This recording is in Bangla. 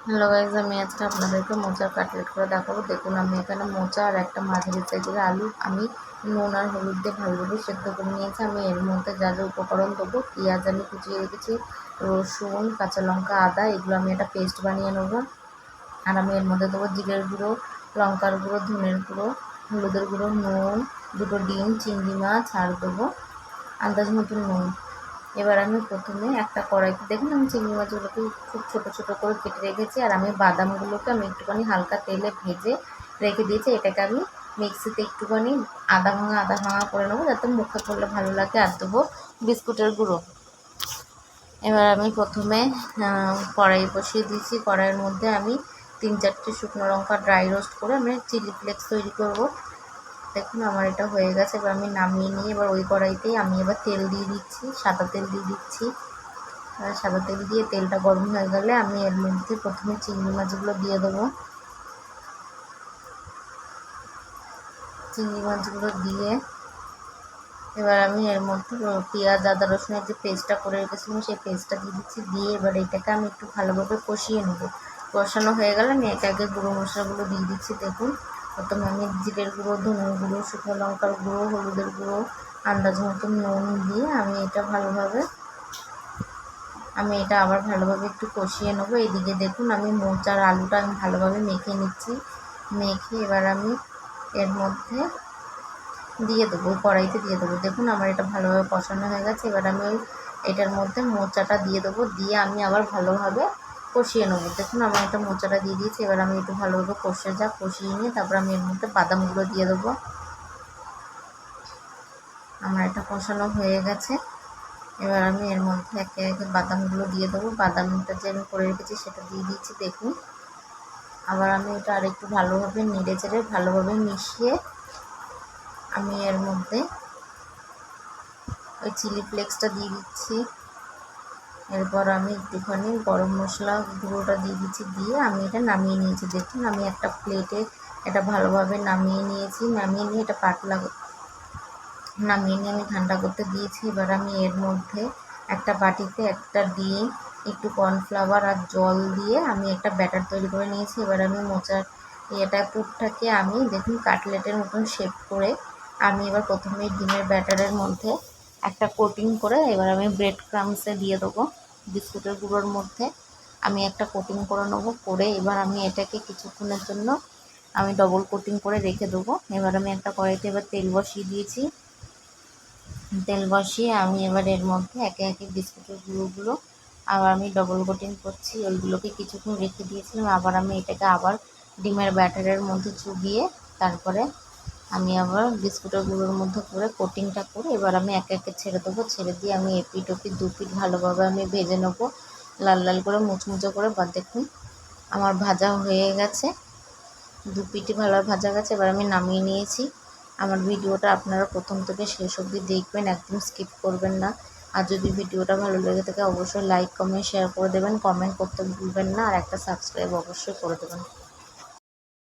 হ্যালো গাইজ, আমি আজকে আপনাদেরকে মোচার কাটলেট করে দেখাবো। দেখুন, আমি এখানে মোচা আর একটা মাঝারি সাইজের আলু আমি নুন আর হলুদ দিয়ে ভালোভাবে সেদ্ধ করে নিয়েছি। আমি এর মধ্যে যা যা উপকরণ দেবো, পেঁয়াজ আমি কুচিয়ে রেখেছি, রসুন, কাঁচা লঙ্কা, আদা, এগুলো আমি একটা পেস্ট বানিয়ে নেবো। আর আমি এর মধ্যে দেবো জিরের গুঁড়ো, লঙ্কার গুঁড়ো, ধনের গুঁড়ো, হলুদের গুঁড়ো, নুন, দুটো ডিম, চিংড়ি মাছ, আর দেবো আন্দাজ মতো নুন। এবার আমি প্রথমে একটা কড়াইতে, দেখুন আমি চিংড়ি মাছগুলোকে খুব ছোটো ছোটো করে কেটে রেখেছি, আর আমি বাদামগুলোকে আমি একটুখানি হালকা তেলে ভেজে রেখে দিয়েছি। এটাকে আমি মিক্সিতে একটুখানি আদা ভাঙা করে নেবো, যাতে মুখে করলে ভালো লাগে। আর দেবো বিস্কুটের গুঁড়ো। এবার আমি প্রথমে কড়াই বসিয়ে দিয়েছি। কড়াইয়ের মধ্যে আমি 3-4টে শুকনো লঙ্কা ড্রাই রোস্ট করে আমি চিলি ফ্লেক্স তৈরি করব। দেখুন আমার এটা হয়ে গেছে। এবার আমি নামিয়ে নিয়ে এবার ওই কড়াইতেই আমি এবার তেল দিয়ে দিচ্ছি, সাদা তেল দিয়ে দিচ্ছি। সাদা তেল দিয়ে তেলটা গরম হয়ে গেলে আমি এর মধ্যে প্রথমে চিংড়ি মাছগুলো দিয়ে দেবো। চিংড়ি মাছগুলো দিয়ে এবার আমি এর মধ্যে পেঁয়াজ, আদা, রসুনের যে পেস্টটা করে রেখেছিলাম সেই পেস্টটা দিয়ে দিচ্ছি। দিয়ে এবার এটাকে আমি একটু ভালোভাবে কষিয়ে নেবো। কষানো হয়ে গেলে আমি একে একে গুঁড়ো মশলাগুলো দিয়ে দিচ্ছি। দেখুন, প্রথমে আমি জিরের গুঁড়ো, ধনের গুঁড়ো, শুকনো লঙ্কার গুঁড়ো, হলুদের গুঁড়ো, আন্দাজ মতো নুন দিয়ে আমি এটা আবার ভালোভাবে একটু কষিয়ে নেবো। এদিকে দেখুন আমি মোচার আলুটা আমি ভালোভাবে মেখে নিচ্ছি। মেখে এবার আমি এর মধ্যে দিয়ে দেবো, কড়াইতে দিয়ে দেবো। দেখুন আমার এটা ভালোভাবে কষানো হয়ে গেছে। এবার আমি এটার মধ্যে মোচাটা দিয়ে দেবো, দিয়ে আমি আবার ভালোভাবে কষিয়ে নেবো। দেখুন আমার এটা মোচাটা দিয়ে দিয়েছি। এবার আমি একটু ভালোভাবে কষিয়ে নিয়ে তারপর আমি এর মধ্যে বাদামগুলো দিয়ে দেবো। আমার এটা কষানো হয়ে গেছে। এবার আমি এর মধ্যে একে একে বাদামগুলো দিয়ে দেবো। বাদামটা যে আমি করে রেখেছি সেটা দিয়ে দিচ্ছি। দেখুন আবার আমি এটা আরেকটু ভালোভাবে নেড়ে চেড়ে ভালোভাবে মিশিয়ে আমি এর মধ্যে ওই চিলি ফ্লেক্সটা দিয়ে দিচ্ছি। এরপর আমি একটুখানি গরম মশলা গুঁড়োটা দিয়ে দিচ্ছি, দিয়ে আমি এটা নামিয়ে নিয়েছি। দেখুন আমি একটা প্লেটে এটা ভালোভাবে নামিয়ে নিয়েছি। নামিয়ে নিয়ে এটা নামিয়ে নিয়ে আমি ঠান্ডা করতে দিয়েছি। এবার আমি এর মধ্যে একটা বাটিতে একটা ডিম, একটু কর্নফ্লাওয়ার আর জল দিয়ে আমি একটা ব্যাটার তৈরি করে নিয়েছি। এবার আমি মোচার পুরটাকে আমি দেখুন কাটলেটের মতন শেপ করে আমি এবার প্রথমে ডিমের ব্যাটারের মধ্যে একটা কোটিং করে এবার আমি ব্রেড ক্রামসে দিয়ে দেবো। বিস্কুটের গুঁড়োর মধ্যে আমি একটা কোটিং করে নেবো। করে এবার আমি এটাকে কিছুক্ষণের জন্য আমি ডবল কোটিং করে রেখে দেবো। এবার আমি একটা কড়াইতে এবার তেল বসিয়ে দিয়েছি। তেল বসিয়ে আমি এবার এর মধ্যে একে একে বিস্কুটের গুঁড়োগুলো আবার আমি ডবল কোটিং করছি। ওইগুলোকে কিছুক্ষণ রেখে দিয়েছিলাম। আবার আমি এটাকে আবার ডিমের ব্যাটারের মধ্যে চুবিয়ে তারপরে আমি আবার বিস্কুটের গুঁড়োর মধ্যে করে কোটিংটা করে এবার আমি একে একে ছেড়ে দেবো। ছেড়ে দিয়ে আমি এপিট ওপিট দুপিট ভালোভাবে আমি ভেজে নেবো, লাল লাল করে মুচমুচে করে। বা দেখুন আমার ভাজা হয়ে গেছে, দুপিটি ভালো ভাজা গেছে। এবার আমি নামিয়ে নিয়েছি। আমার ভিডিওটা আপনারা প্রথম থেকে শেষ অবধি দেখবেন, একদম স্কিপ করবেন না। আর যদি ভিডিওটা ভালো লেগে থাকে অবশ্যই লাইক, কমেন্ট, শেয়ার করে দেবেন। কমেন্ট করতে ভুলবেন না, আর একটা সাবস্ক্রাইব অবশ্যই করে দেবেন।